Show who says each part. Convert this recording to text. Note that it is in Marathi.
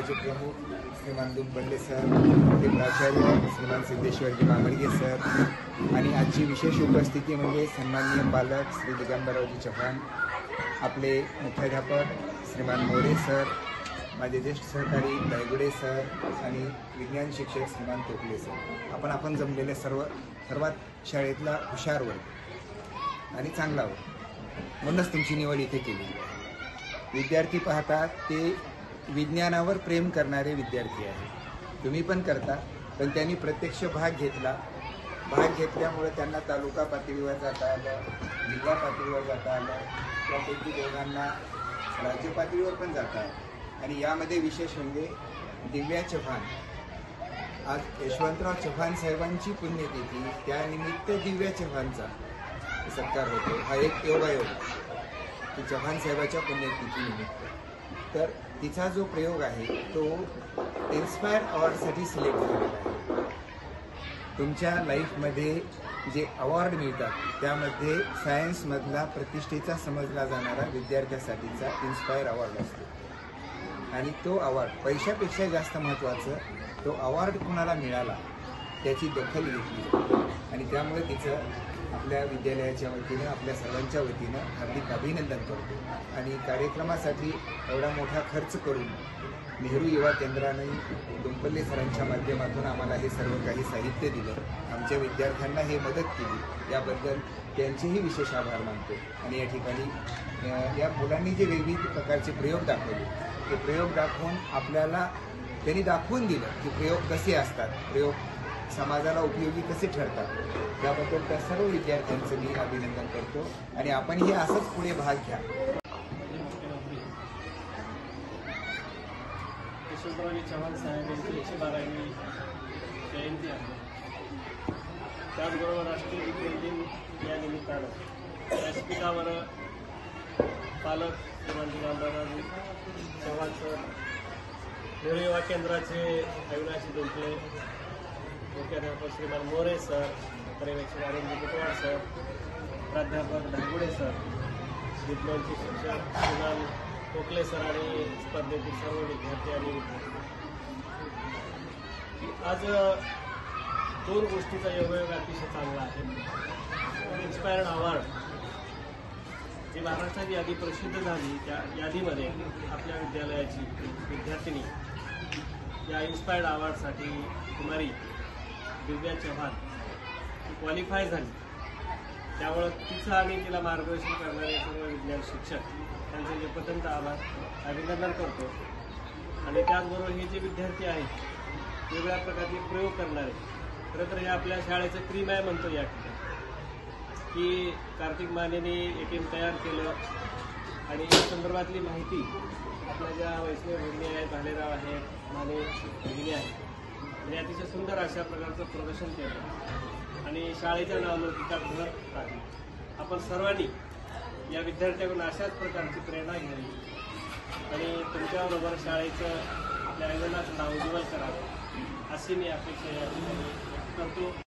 Speaker 1: शाळेचे प्रमुख श्रीमान दुंपल्ले सर, ते प्राचार्य श्रीमान सिद्धेश्वरजी मामडगे सर आणि आजची विशेष उपस्थिती म्हणजे सन्माननीय पालक श्री दिगंबररावजी चव्हाण, आपले मुख्याध्यापक श्रीमान मोरे सर, माझे ज्येष्ठ सहकारी दायगुडे सर आणि विज्ञान शिक्षक श्रीमान तोकले सर, आपण जमलेले सर्वात शाळेतला हुशार वर्ग आणि चांगला वर्ग, म्हणूनच तुमची निवड इथे केली. विद्यार्थी पाहतात ते विज्ञानावर प्रेम करणारे विद्यार्थी आहेत. तुम्ही पण करता, पण त्यांनी प्रत्यक्ष भाग घेतल्यामुळे त्यांना तालुका पातळीवर जाता आलं, जिल्हा पातळीवर जाता आलं, त्यापैकी दोघांना राज्य पातळीवर पण जाता आलं. आणि यामध्ये विशेष म्हणजे दिव्या चव्हाण, आज यशवंतराव चव्हाण साहेबांची पुण्यतिथी, त्यानिमित्त दिव्या चव्हाणचा सत्कार होतो. हा एक योगायोग की चव्हाण साहेबाच्या पुण्यतिथीनिमित्त. तर तिचा जो प्रयोग आहे तो इन्स्पायर अवॉर्डसाठी सिलेक्ट झालेला आहे. तुमच्या लाईफमध्ये जे अवॉर्ड मिळतात त्यामध्ये सायन्समधला प्रतिष्ठेचा समजला जाणारा विद्यार्थ्यासाठीचा इन्स्पायर अवॉर्ड असतो. आणि तो अवॉर्ड पैशापेक्षा जास्त महत्त्वाचं, तो अवॉर्ड कुणाला मिळाला त्याची दखल घेतली आणि त्यामुळे तिचं आपल्या विद्यालयाच्या वतीनं, आपल्या सर्वांच्या वतीनं हार्दिक अभिनंदन करतो. आणि कार्यक्रमासाठी एवढा मोठा खर्च करून नेहरू युवा केंद्राने दुंपल्ले सरांच्या माध्यमातून आम्हाला हे सर्व काही साहित्य दिलं, आमच्या विद्यार्थ्यांना हे मदत केली, याबद्दल त्यांचेही विशेष आभार मानतो. आणि या ठिकाणी या मुलांनी जे विविध प्रकारचे प्रयोग दाखवले, ते प्रयोग दाखवून आपल्याला त्यांनी दाखवून दिलं की प्रयोग कसे असतात, प्रयोग समाजाला उपयोगी कसे ठरतात. त्याबद्दल त्या सर्व विद्यार्थ्यांचं मी अभिनंदन करतो आणि आपणही असंच पुढे भाग घ्या.
Speaker 2: यशवंतरावजी चव्हाण साहेब यांची 112वी जयंती आहे. त्याचबरोबर राष्ट्रीय विज्ञान दिन या निमित्तानं व्यासपीठावर पालक श्रीमान दिगंबररावजी चव्हाण सर, नेहरू युवा केंद्राचे अविनाशी दुंपले, मुख्याध्यापक श्रीमान मोरे सर, पर्यवेक्षक अरुण बुटवाड सर, प्राध्यापक दायगुडे सर, विज्ञानचे शिक्षक श्रीमान तोकले सर आणि स्पर्धेतील सर्व विद्यार्थी आणि आज दोन गोष्टीचा योगायोग अतिशय चांगला आहे. इन्स्पायर्ड अवॉर्ड जी महाराष्ट्राची यादी प्रसिद्ध झाली, त्या यादीमध्ये आपल्या विद्यालयाची विद्यार्थिनी या इन्स्पायर्ड अवॉर्डसाठी कुमारी दिव्या चव्हाण क्वालिफाय झाली. त्यामुळं तिचं आणि तिला मार्गदर्शन करणारे सर्व विज्ञान शिक्षक त्यांचे जे पतंत आभार अभिनंदन करतो. आणि त्याचबरोबर हे जे विद्यार्थी आहेत वेगवेगळ्या प्रकारचे प्रयोग करणारे, खरं तर हे आपल्या शाळेचं क्रीम आहे म्हणतो या ठिकाणी, की कार्तिक मानेने ATM तयार केलं आणि या संदर्भातली माहिती आपल्या ज्या वैष्णव भगिनी आहेत, भालेराव आहेत, माने भगिनी आहेत, आणि अतिशय सुंदर अशा प्रकारचं प्रदर्शन केलं आणि शाळेच्या नावामध्ये भर काढली. आपण सर्वांनी या विद्यार्थ्यांकडून अशाच प्रकारची प्रेरणा घ्यावी आणि तुमच्याबरोबर शाळेचं आपल्या आयोजनाचं नाव उज्ज्वल करावं अशी मी अपेक्षा या ठिकाणी करतो.